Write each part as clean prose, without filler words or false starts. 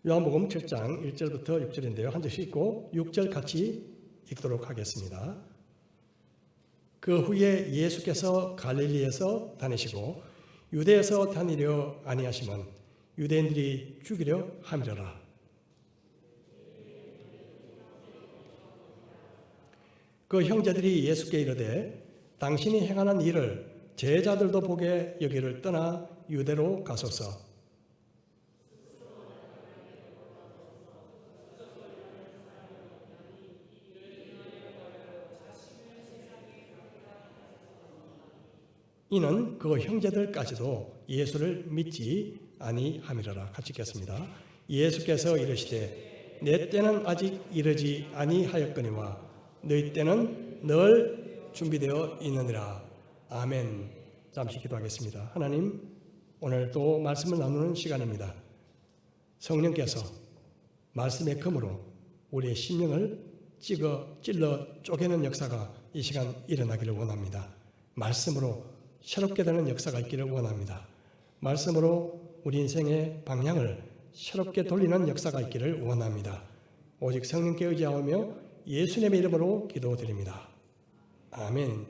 요한복음 7장 1절부터 6절인데요. 한 절씩 읽고 6절 같이 읽도록 하겠습니다. 그 후에 예수께서 갈릴리에서 다니시고 유대에서 다니려 아니하시면 유대인들이 죽이려 함이러라. 그 형제들이 예수께 이르되 당신이 행하는 일을 제자들도 보게 여기를 떠나 유대로 가소서. 이는 그 형제들까지도 예수를 믿지 아니함이로라. 같이 읽겠습니다. 예수께서 이르시되 내 때는 아직 이르지 아니하였거니와 너희 때는 늘 준비되어 있느니라. 아멘. 잠시 기도하겠습니다. 하나님, 오늘 또 말씀을 나누는 시간입니다. 성령께서 말씀의 금으로 우리의 심령을 찔러 쪼개는 역사가 이 시간 일어나기를 원합니다. 말씀으로 새롭게 되는 역사가 있기를 원합니다. 말씀으로 우리 인생의 방향을 새롭게 돌리는 역사가 있기를 원합니다. 오직 성령께 의지하며 예수님의 이름으로 기도드립니다. 아멘.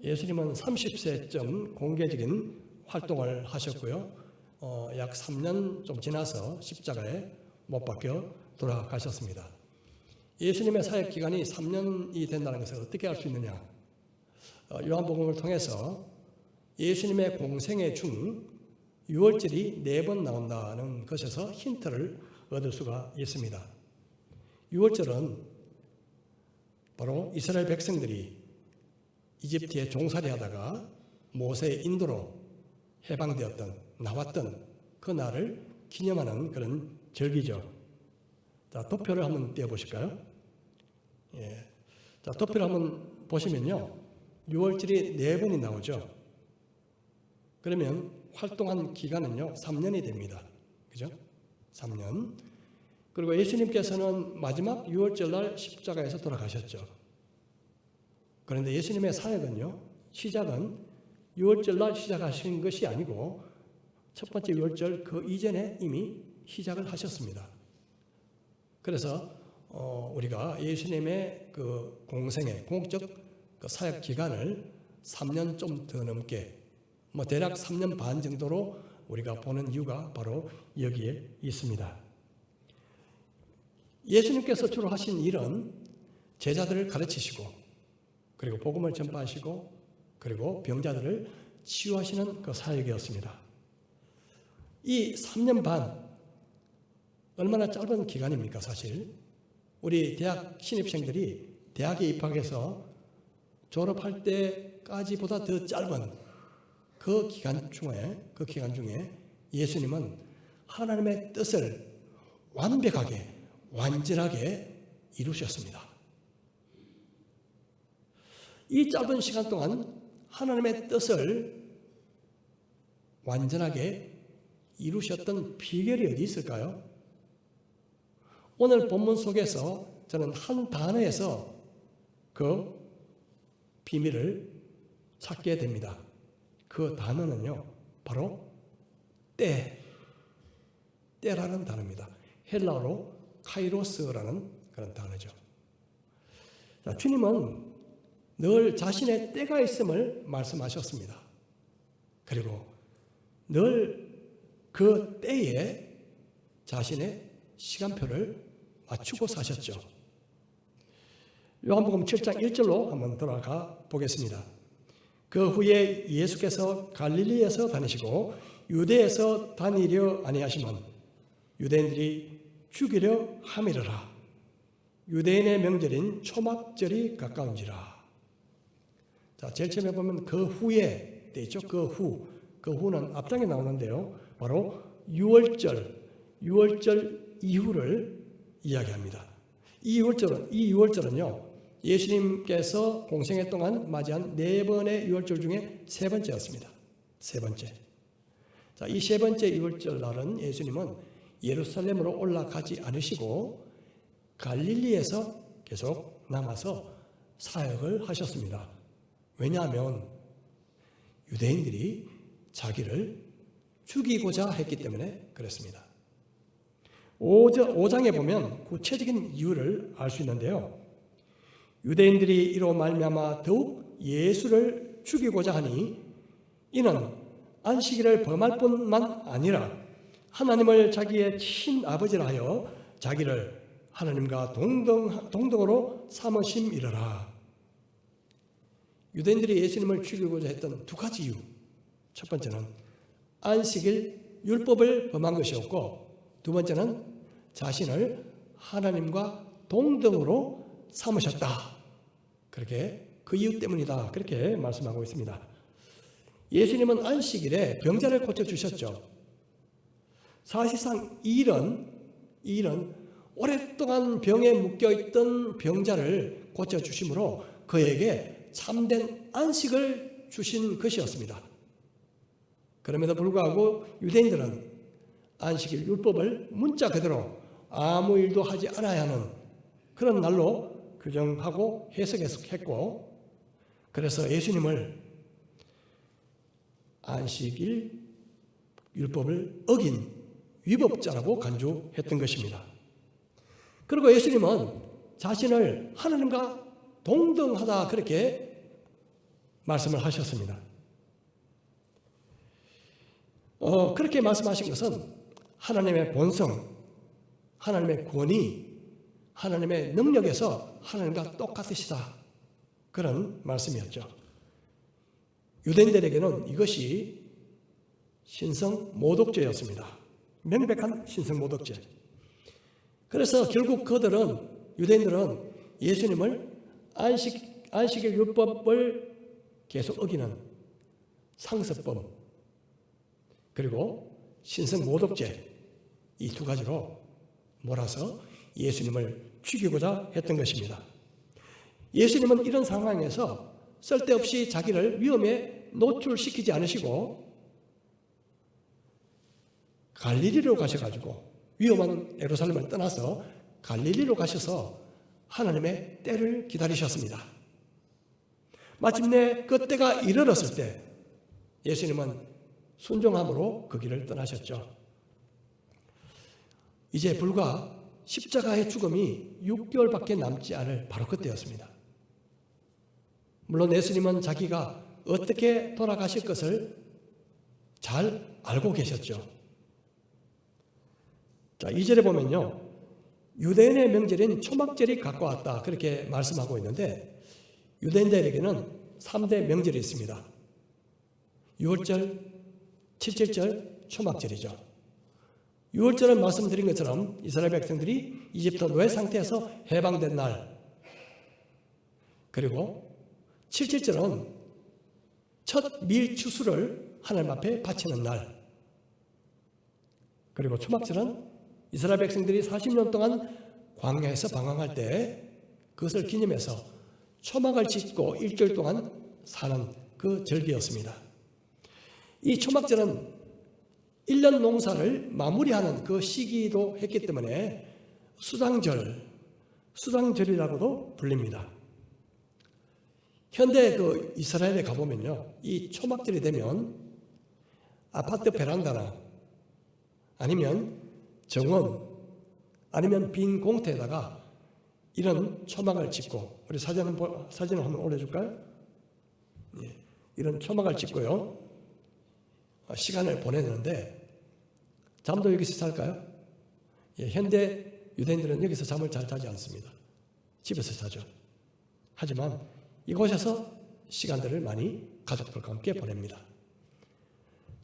예수님은 30세쯤 공개적인 활동을 하셨고요. 약 3년 좀 지나서 십자가에 못 박혀 돌아가셨습니다. 예수님의 사역 기간이 3년이 된다는 것을 어떻게 알 수 있느냐? 요한복음을 통해서 예수님의 공생애 중 6월절이 4번 나온다는 것에서 힌트를 얻을 수가 있습니다. 6월절은 바로 이스라엘 백성들이 이집트에 종살이 하다가 모세의 인도로 나왔던 그 날을 기념하는 그런 절기죠. 자, 도표를 한번 띄워보실까요? 자, 도표를 한번 보시면요. 6월절이 4번이 나오죠. 그러면 활동한 기간은요, 3년이 됩니다. 그죠? 3년. 그리고 예수님께서는 마지막 6월절 날 십자가에서 돌아가셨죠. 그런데 예수님의 사역은요, 시작은 6월절 날 시작하신 것이 아니고 첫 번째 6월절 그 이전에 이미 시작을 하셨습니다. 그래서 우리가 예수님의 그 공생애, 공적 그 사역 기간을 3년 좀 더 넘게, 대략 3년 반 정도로 우리가 보는 이유가 바로 여기에 있습니다. 예수님께서 주로 하신 일은 제자들을 가르치시고, 그리고 복음을 전파하시고, 그리고 병자들을 치유하시는 그 사역이었습니다. 이 3년 반, 얼마나 짧은 기간입니까, 사실? 우리 대학 신입생들이 대학에 입학해서 졸업할 때까지보다 더 짧은 그 기간 중에 예수님은 하나님의 뜻을 완벽하게, 완전하게 이루셨습니다. 이 짧은 시간 동안 하나님의 뜻을 완전하게 이루셨던 비결이 어디 있을까요? 오늘 본문 속에서 저는 한 단어에서 그 비밀을 찾게 됩니다. 그 단어는요, 바로 때라는 단어입니다. 헬라어로 카이로스라는 그런 단어죠. 자, 주님은 늘 자신의 때가 있음을 말씀하셨습니다. 그리고 늘 그 때에 자신의 시간표를 맞추고 사셨죠. 요한복음 7장 1절로 한번 돌아가 보겠습니다. 그 후에 예수께서 갈릴리에서 다니시고 유대에서 다니려 아니하시면 유대인들이 죽이려 함이러라. 유대인의 명절인 초막절이 가까운지라. 자, 제일 처음에 보면 그 후에 돼 있죠. 그 후는 앞장에 나오는데요. 바로 6월절 이후를 이야기합니다. 이 6월절은요. 예수님께서 공생애 동안 맞이한 4번의 6월절 중에 3번째였습니다. 3번째. 자, 이 3번째 6월절 날은 예수님은 예루살렘으로 올라가지 않으시고 갈릴리에서 계속 남아서 사역을 하셨습니다. 왜냐하면 유대인들이 자기를 죽이고자 했기 때문에 그렇습니다. 5장에 보면 구체적인 이유를 알 수 있는데요. 유대인들이 이로 말미암아 더욱 예수를 죽이고자 하니 이는 안식일을 범할 뿐만 아니라 하나님을 자기의 친아버지라 하여 자기를 하나님과 동등으로 삼으심이러라. 유대인들이 예수님을 죽이고자 했던 두 가지 이유. 첫 번째는 안식일 율법을 범한 것이었고, 두 번째는 자신을 하나님과 동등으로 삼으셨다. 그렇게 그 이유 때문이다. 그렇게 말씀하고 있습니다. 예수님은 안식일에 병자를 고쳐주셨죠. 사실상 이 일은 오랫동안 병에 묶여있던 병자를 고쳐주심으로 그에게 참된 안식을 주신 것이었습니다. 그럼에도 불구하고 유대인들은 안식일 율법을 문자 그대로 아무 일도 하지 않아야 하는 그런 날로 규정하고 해석했고, 그래서 예수님을 안식일 율법을 어긴 위법자라고 간주했던 것입니다. 그리고 예수님은 자신을 하나님과 동등하다 그렇게 말씀을 하셨습니다. 그렇게 말씀하신 것은 하나님의 본성, 하나님의 권위, 하나님의 능력에서 하나님과 똑같으시다, 그런 말씀이었죠. 유대인들에게는 이것이 신성모독죄였습니다. 명백한 신성모독죄. 그래서 결국 유대인들은 예수님을 안식일 율법을 계속 어기는 상습범, 그리고 신성모독죄, 이 두 가지로 몰아서 예수님을 죽이고자 했던 것입니다. 예수님은 이런 상황에서 쓸데없이 자기를 위험에 노출시키지 않으시고 갈릴리로 가셔가지고 위험한 예루살렘을 떠나서 갈릴리로 가셔서 하나님의 때를 기다리셨습니다. 마침내 그 때가 이르렀을 때 예수님은 순종함으로 그 길을 떠나셨죠. 이제 불과 십자가의 죽음이 6개월밖에 남지 않을 바로 그때였습니다. 물론 예수님은 자기가 어떻게 돌아가실 것을 잘 알고 계셨죠. 자, 2절에 보면요, 유대인의 명절인 초막절이 가까웠다 그렇게 말씀하고 있는데, 유대인들에게는 3대 명절이 있습니다. 6월절, 7.7절, 초막절이죠. 6월절은 말씀드린 것처럼 이스라엘 백성들이 이집트 노예 상태에서 해방된 날, 그리고 7.7절은 첫 밀추수를 하나님 앞에 바치는 날, 그리고 초막절은 이스라엘 백성들이 40년 동안 광야에서 방황할 때 그것을 기념해서 초막을 짓고 일주일 동안 사는 그 절기였습니다. 이 초막절은 1년 농사를 마무리하는 그 시기도 했기 때문에 수당절이라고도 불립니다. 현대 그 이스라엘에 가보면요, 이 초막절이 되면 아파트 베란다나 아니면 정원 아니면 빈 공터에다가 이런 초막을 짓고, 우리 사진을 한번 올려줄까요? 예, 이런 초막을 짓고요, 시간을 보내는데, 잠도 여기서 잘까요? 예, 현대 유대인들은 여기서 잠을 잘 자지 않습니다. 집에서 자죠. 하지만 이곳에서 시간들을 많이 가족들과 함께 보냅니다.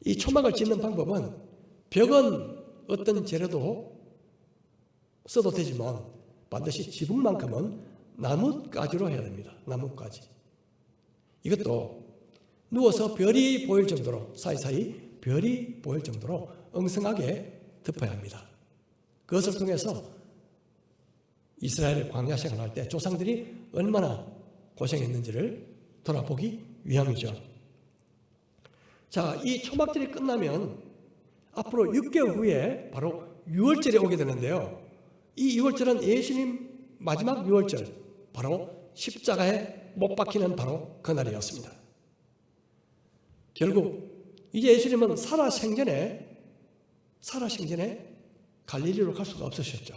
이 초막을 짓는 방법은, 벽은 어떤 재료도 써도 되지만 반드시 지붕만큼은 나뭇가지로 해야 됩니다. 나뭇가지. 이것도 누워서 별이 보일 정도로, 사이사이 별이 보일 정도로 엉성하게 덮어야 합니다. 그것을 통해서 이스라엘 광야 생활할 때 조상들이 얼마나 고생했는지를 돌아보기 위함이죠. 자, 이 초막절이 끝나면 앞으로 6개월 후에 바로 6월절이 오게 되는데요. 이 6월절은 예수님 마지막 6월절, 바로 십자가에 못 박히는 바로 그날이었습니다. 결국 이제 예수님은 살아생전에 갈릴리로 갈 수가 없으셨죠.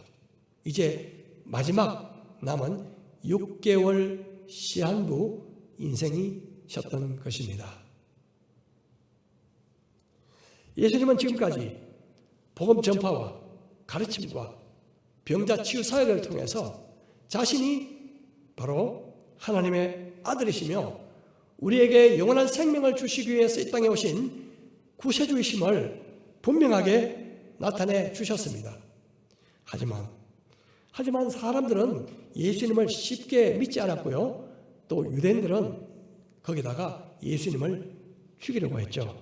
이제 마지막 남은 6개월 시한부 인생이셨던 것입니다. 예수님은 지금까지 복음 전파와 가르침과 병자 치유 사역을 통해서 자신이 바로 하나님의 아들이시며 우리에게 영원한 생명을 주시기 위해서 이 땅에 오신 구세주이심을 분명하게 나타내 주셨습니다. 하지만 사람들은 예수님을 쉽게 믿지 않았고요. 또 유대인들은 거기다가 예수님을 죽이려고 했죠.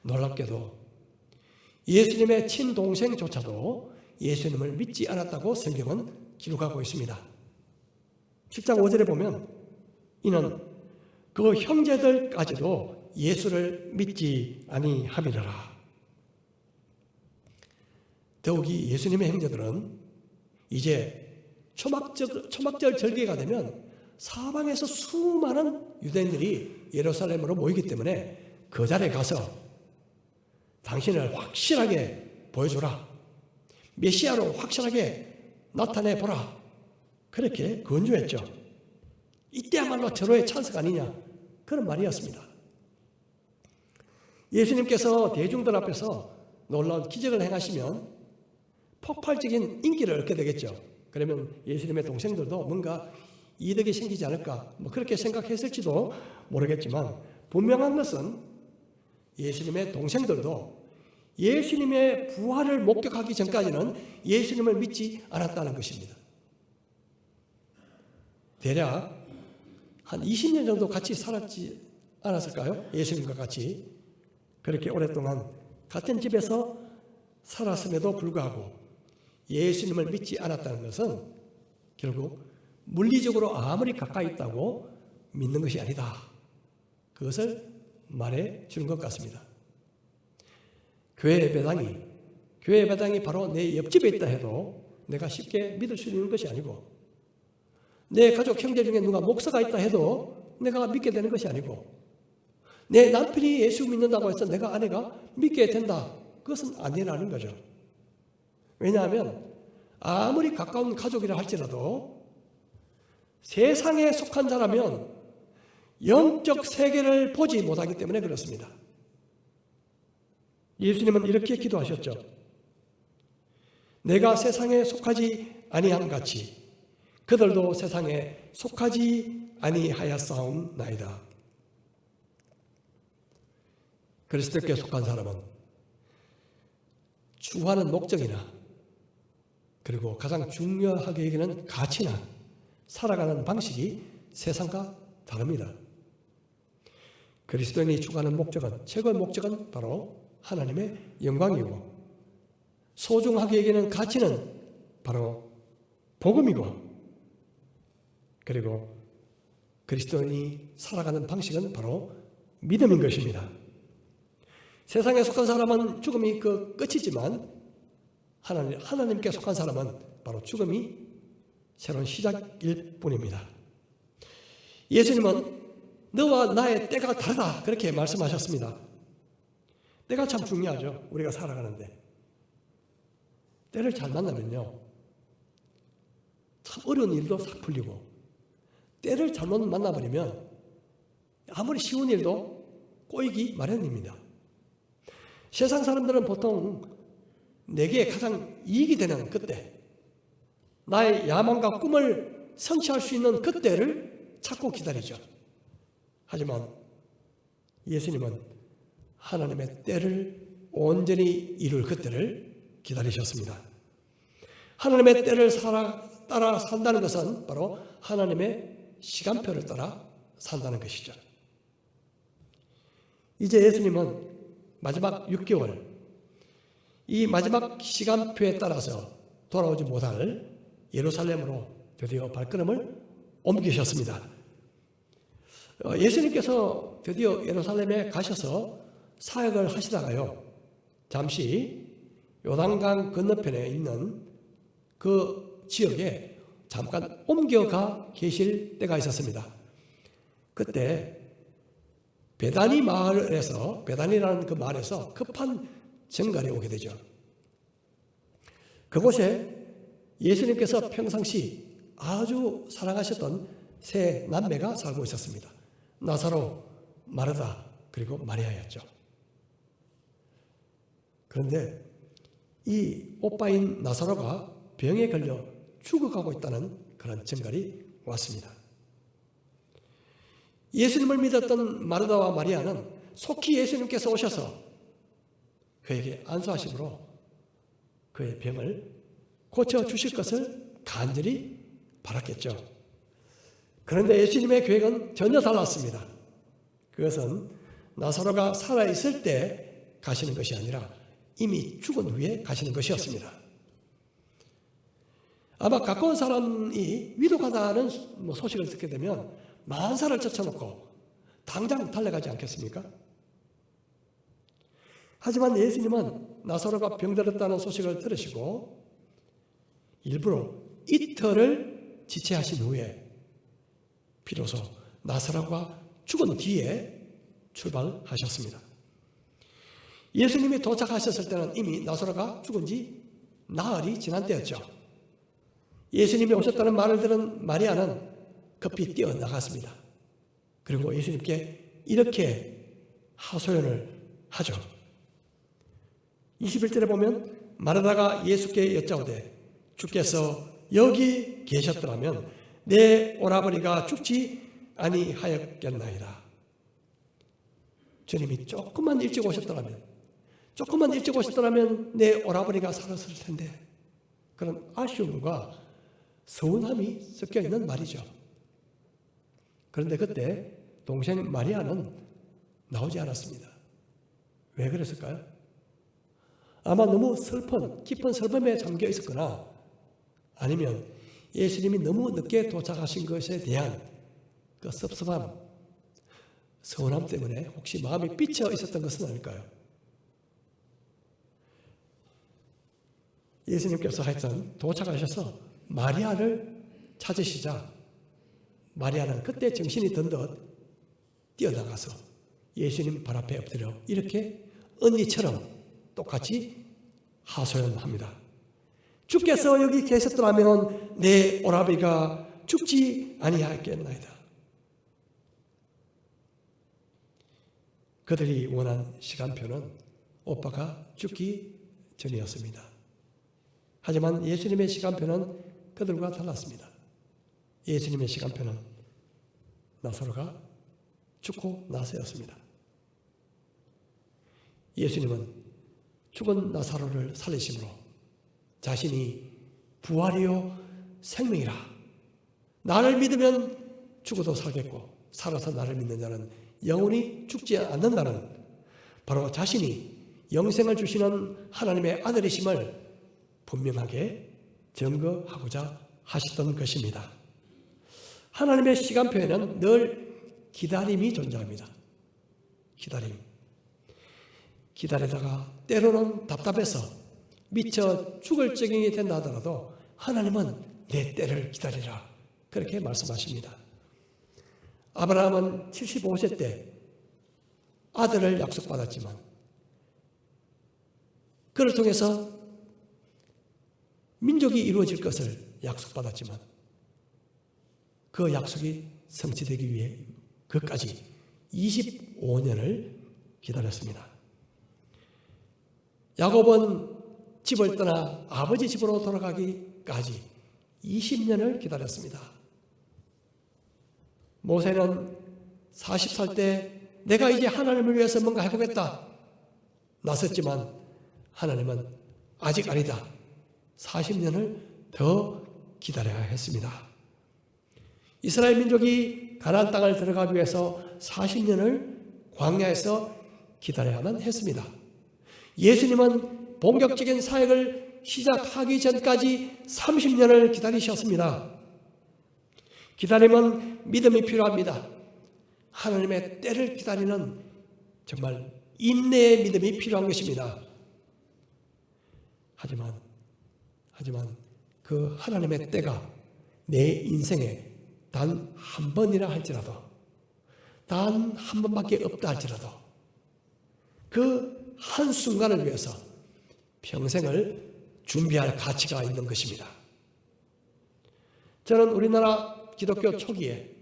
놀랍게도 예수님의 친동생조차도 예수님을 믿지 않았다고 성경은 기록하고 있습니다. 7장 5절에 보면 이는 그 형제들까지도 예수를 믿지 아니함이라. 더욱이 예수님의 형제들은 이제 초막절 절기가 되면 사방에서 수많은 유대인들이 예루살렘으로 모이기 때문에 그 자리에 가서 당신을 확실하게 보여주라. 메시아로 확실하게 나타내보라. 그렇게 권유했죠. 이때야말로 절호의 찬스가 아니냐, 그런 말이었습니다. 예수님께서 대중들 앞에서 놀라운 기적을 행하시면 폭발적인 인기를 얻게 되겠죠. 그러면 예수님의 동생들도 뭔가 이득이 생기지 않을까, 그렇게 생각했을지도 모르겠지만 분명한 것은 예수님의 동생들도 예수님의 부활을 목격하기 전까지는 예수님을 믿지 않았다는 것입니다. 대략 한 20년 정도 같이 살았지 않았을까요? 예수님과 같이 그렇게 오랫동안 같은 집에서 살았음에도 불구하고 예수님을 믿지 않았다는 것은 결국 물리적으로 아무리 가까이 있다고 믿는 것이 아니다. 그것을 말해 주는 것 같습니다. 교회 배당이 바로 내 옆집에 있다 해도 내가 쉽게 믿을 수 있는 것이 아니고, 내 가족 형제 중에 누가 목사가 있다 해도 내가 믿게 되는 것이 아니고, 내 남편이 예수 믿는다고 해서 내가 아내가 믿게 된다, 그것은 아니라는 거죠. 왜냐하면 아무리 가까운 가족이라 할지라도 세상에 속한 자라면 영적 세계를 보지 못하기 때문에 그렇습니다. 예수님은 이렇게 기도하셨죠. 내가 세상에 속하지 아니함 같이 그들도 세상에 속하지 아니하였사옵나이다. 그리스도께 속한 사람은 추구하는 목적이나 그리고 가장 중요하게 여기는 가치나 살아가는 방식이 세상과 다릅니다. 그리스도인이 추구하는 목적은, 최고의 목적은 바로 하나님의 영광이고, 소중하게 여기는 가치는 바로 복음이고, 그리고 그리스도인이 살아가는 방식은 바로 믿음인 것입니다. 세상에 속한 사람은 죽음이 그 끝이지만 하나님께 속한 사람은 바로 죽음이 새로운 시작일 뿐입니다. 예수님은 너와 나의 때가 다르다, 그렇게 말씀하셨습니다. 때가 참 중요하죠. 우리가 살아가는데 때를 잘 만나면요, 참 어려운 일도 싹 풀리고, 때를 잘못 만나버리면 아무리 쉬운 일도 꼬이기 마련입니다. 세상 사람들은 보통 내게 가장 이익이 되는 그때, 나의 야망과 꿈을 성취할 수 있는 그때를 찾고 기다리죠. 하지만 예수님은 하나님의 때를 온전히 이룰 그때를 기다리셨습니다. 하나님의 때를 따라 산다는 것은 바로 하나님의 시간표를 따라 산다는 것이죠. 이제 예수님은 마지막 6개월, 이 마지막 시간표에 따라서 돌아오지 못할 예루살렘으로 드디어 발걸음을 옮기셨습니다. 예수님께서 드디어 예루살렘에 가셔서 사역을 하시다가요, 잠시 요단강 건너편에 있는 그 지역에 잠깐 옮겨가 계실 때가 있었습니다. 그때 베다니 마을에서, 베다니라는 그 마을에서 급한 전갈이 오게 되죠. 그곳에 예수님께서 평상시 아주 사랑하셨던 세 남매가 살고 있었습니다. 나사로, 마르다, 그리고 마리아였죠. 그런데 이 오빠인 나사로가 병에 걸려 죽어가고 있다는 그런 증거리 왔습니다. 예수님을 믿었던 마르다와 마리아는 속히 예수님께서 오셔서 그에게 안수하심으로 그의 병을 고쳐주실 것을 간절히 바랐겠죠. 그런데 예수님의 계획은 전혀 달랐습니다. 그것은 나사로가 살아있을 때 가시는 것이 아니라 이미 죽은 후에 가시는 것이었습니다. 아마 가까운 사람이 위독하다는 소식을 듣게 되면 만사를 젖혀놓고 당장 달려가지 않겠습니까? 하지만 예수님은 나사로가 병들었다는 소식을 들으시고 일부러 이틀을 지체하신 후에 비로소 나사로가 죽은 뒤에 출발하셨습니다. 예수님이 도착하셨을 때는 이미 나사로가 죽은 지 나흘이 지난 때였죠. 예수님이 오셨다는 말을 들은 마리아는 급히 뛰어나갔습니다. 그리고 예수님께 이렇게 하소연을 하죠. 21절에 보면 마르다가 예수께 여짜오되 주께서 여기 계셨더라면 내 오라버니가 죽지 아니하였겠나이다. 주님이 조금만 일찍 오셨더라면 내 오라버니가 살았을 텐데, 그런 아쉬움과 서운함이 섞여 있는 말이죠. 그런데 그때 동생 마리아는 나오지 않았습니다. 왜 그랬을까요? 아마 너무 깊은 슬픔에 잠겨 있었거나 아니면 예수님이 너무 늦게 도착하신 것에 대한 그 섭섭함, 서운함 때문에 혹시 마음이 삐쳐 있었던 것은 아닐까요? 예수님께서 하여튼 도착하셔서 마리아를 찾으시자 마리아는 그때 정신이 든 듯 뛰어나가서 예수님 발 앞에 엎드려 이렇게 언니처럼 똑같이 하소연합니다. 주께서 여기 계셨더라면 내 오라비가 죽지 아니하였겠나이다. 그들이 원한 시간표는 오빠가 죽기 전이었습니다. 하지만 예수님의 시간표는 그들과 달랐습니다. 예수님의 시간표는 나사로가 죽고 나서였습니다. 예수님은 죽은 나사로를 살리심으로 자신이 부활이요 생명이라, 나를 믿으면 죽어도 살겠고 살아서 나를 믿는 자는 영원히 죽지 않는다는, 바로 자신이 영생을 주시는 하나님의 아들이심을 분명하게 증거하고자 하셨던 것입니다. 하나님의 시간표에는 늘 기다림이 존재합니다. 기다리다가 때로는 답답해서 미쳐 죽을 지경이 된다 하더라도 하나님은 내 때를 기다리라, 그렇게 말씀하십니다. 아브라함은 75세 때 아들을 약속받았지만 그를 통해서 민족이 이루어질 것을 약속받았지만 그 약속이 성취되기 위해 그까지 25년을 기다렸습니다. 야곱은 집을 떠나 아버지 집으로 돌아가기까지 20년을 기다렸습니다. 모세는 40살 때 내가 이제 하나님을 위해서 뭔가 해보겠다 나섰지만 하나님은 아직 아니다. 40년을 더 기다려야 했습니다. 이스라엘 민족이 가나안 땅을 들어가기 위해서 40년을 광야에서 기다려야만 했습니다. 예수님은 본격적인 사역을 시작하기 전까지 30년을 기다리셨습니다. 기다림은 믿음이 필요합니다. 하나님의 때를 기다리는 정말 인내의 믿음이 필요한 것입니다. 하지만 그 하나님의 때가 내 인생에 단 한 번이라 할지라도, 단 한 번밖에 없다 할지라도 그 한순간을 위해서 평생을 준비할 가치가 있는 것입니다. 저는 우리나라 기독교 초기에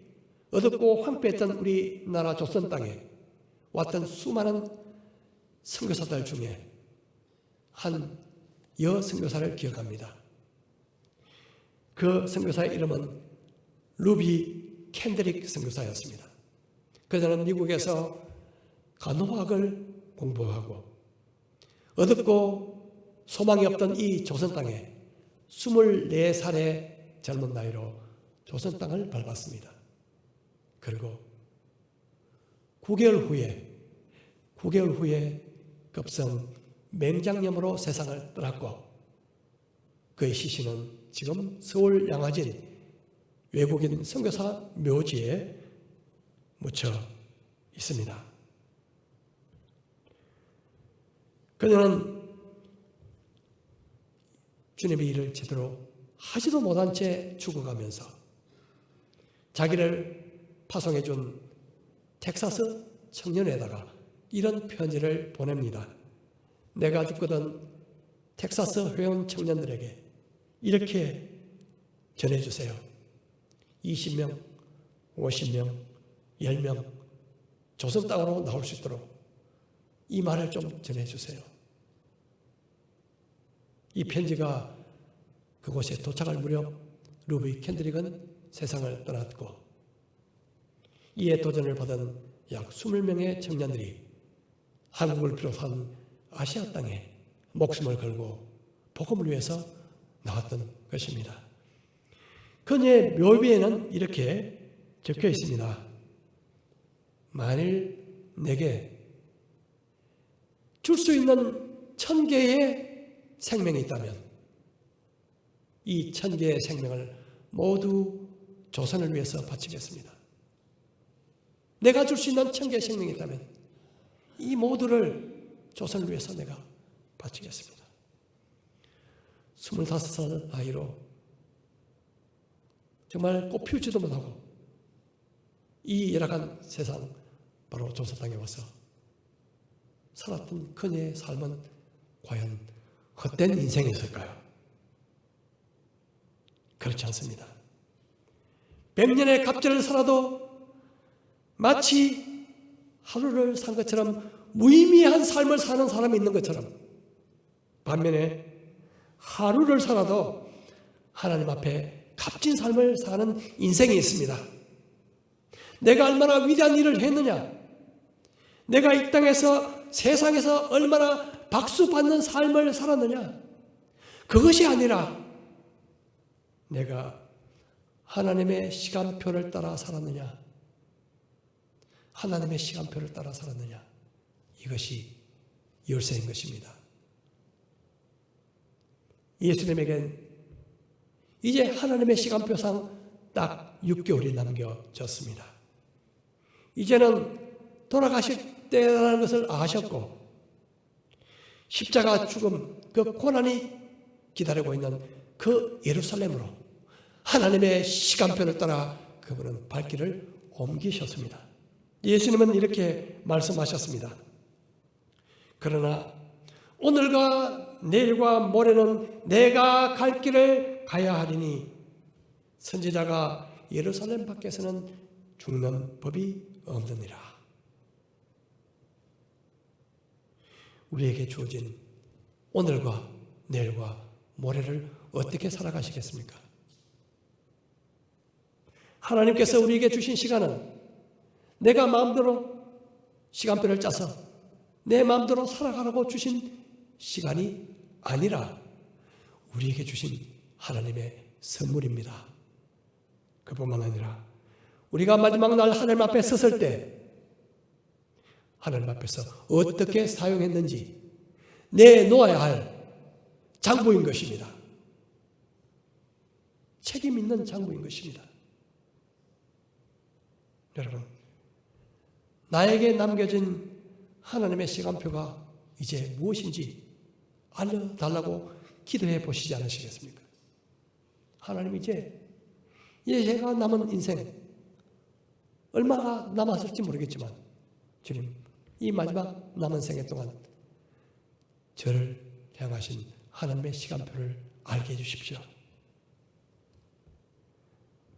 어둡고 황폐했던 우리나라 조선 땅에 왔던 수많은 선교사들 중에 한 여선교사를 기억합니다. 그 선교사의 이름은 루비 캔드릭 선교사였습니다. 그녀는 미국에서 간호학을 공부하고 어둡고 소망이 없던 이 조선 땅에 24살의 젊은 나이로 조선 땅을 밟았습니다. 그리고 9개월 후에 급성 맹장염으로 세상을 떠났고 그의 시신은 지금 서울 양화진 외국인 선교사 묘지에 묻혀 있습니다. 그녀는 주님의 일을 제대로 하지도 못한 채 죽어가면서 자기를 파송해 준 텍사스 청년에다가 이런 편지를 보냅니다. 내가 듣거든 텍사스 회원 청년들에게 이렇게 전해주세요. 20명, 50명, 10명 조선 땅으로 나올 수 있도록 이 말을 좀 전해주세요. 이 편지가 그곳에 도착할 무렵 루비 캔드릭은 세상을 떠났고 이에 도전을 받은 약 20명의 청년들이 한국을 비롯한 아시아 땅에 목숨을 걸고 복음을 위해서 나왔던 것입니다. 그녀의 묘비에는 이렇게 적혀 있습니다. 만일 내게 줄 수 있는 1000개의 생명이 있다면 이 1000개의 생명을 모두 조선을 위해서 바치겠습니다. 내가 줄 수 있는 1000개의 생명이 있다면 이 모두를 조선을 위해서 내가 바치겠습니다. 25살 나이로 정말 꽃피우지도 못하고 이 열악한 세상 바로 조선 땅에 와서 살았던 그녀의 삶은 과연 헛된 인생이었을까요? 그렇지 않습니다. 100년의 갑절을 살아도 마치 하루를 산 것처럼 무의미한 삶을 사는 사람이 있는 것처럼 반면에 하루를 살아도 하나님 앞에 값진 삶을 사는 인생이 있습니다. 내가 얼마나 위대한 일을 했느냐, 내가 이 땅에서 세상에서 얼마나 박수받는 삶을 살았느냐, 그것이 아니라 내가 하나님의 시간표를 따라 살았느냐, 하나님의 시간표를 따라 살았느냐, 이것이 열쇠인 것입니다. 예수님에겐 이제 하나님의 시간표상 딱 6개월이 남겨졌습니다. 이제는 돌아가실 때라는 것을 아셨고 십자가 죽음, 그 고난이 기다리고 있는 그 예루살렘으로 하나님의 시간표를 따라 그분은 발길을 옮기셨습니다. 예수님은 이렇게 말씀하셨습니다. 그러나 오늘과 내일과 모레는 내가 갈 길을 가야 하리니 선지자가 예루살렘 밖에서는 죽는 법이 없느니라. 우리에게 주어진 오늘과 내일과 모레를 어떻게 살아가시겠습니까? 하나님께서 우리에게 주신 시간은 내가 마음대로 시간표를 짜서 내 마음대로 살아가라고 주신 시간이 아니라 우리에게 주신 하나님의 선물입니다. 그뿐만 아니라 우리가 마지막 날 하나님 앞에 섰을 때 하나님 앞에서 어떻게 사용했는지 내놓아야 할 장부인 것입니다. 책임 있는 장부인 것입니다. 여러분, 나에게 남겨진 하나님의 시간표가 이제 무엇인지 알려달라고 기도해 보시지 않으시겠습니까? 하나님, 이제 제가 남은 인생 얼마나 남았을지 모르겠지만 주님, 이 마지막 남은 생애 동안 저를 향하신 하나님의 시간표를 알게 해주십시오.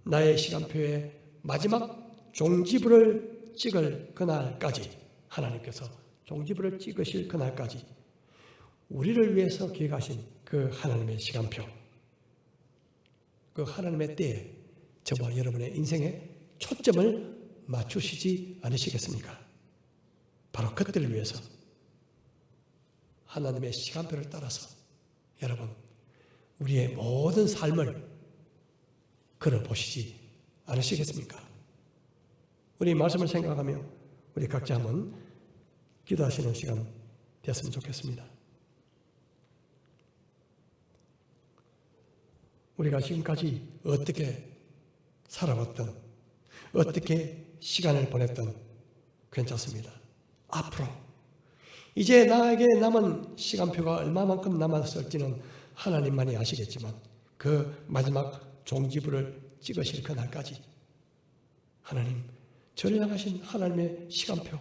나의 시간표에 마지막 종지부를 찍을 그날까지, 하나님께서 종지부를 찍으실 그날까지 우리를 위해서 기획하신 그 하나님의 시간표, 그 하나님의 때에 저와 여러분의 인생에 초점을 맞추시지 않으시겠습니까? 바로 그때를 위해서 하나님의 시간표를 따라서 여러분 우리의 모든 삶을 걸어보시지 않으시겠습니까? 우리 말씀을 생각하며 우리 각자 한번 기도하시는 시간 되었으면 좋겠습니다. 우리가 지금까지 어떻게 살아왔던, 어떻게 시간을 보냈던 괜찮습니다. 앞으로 이제 나에게 남은 시간표가 얼마만큼 남았을지는 하나님만이 아시겠지만 그 마지막 종지부를 찍으실 그날까지 하나님, 저를 향하신 하나님의 시간표,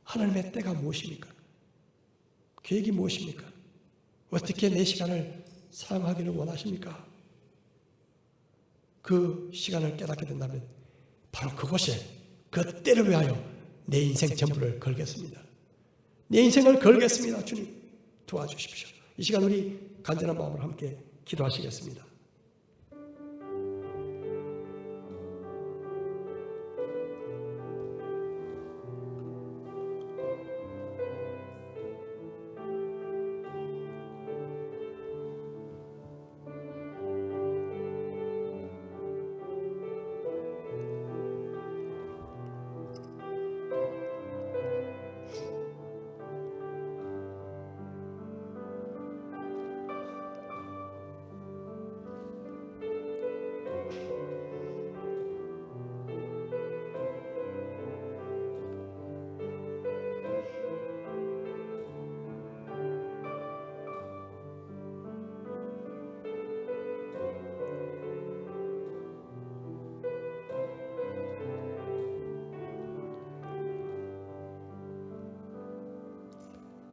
하나님의 때가 무엇입니까? 계획이 무엇입니까? 어떻게 내 시간을 사용하기를 원하십니까? 그 시간을 깨닫게 된다면 바로 그곳에 그 때를 위하여 내 인생 전부를 걸겠습니다. 내 인생을 걸겠습니다. 주님 도와주십시오. 이 시간 우리 간절한 마음으로 함께 기도하시겠습니다.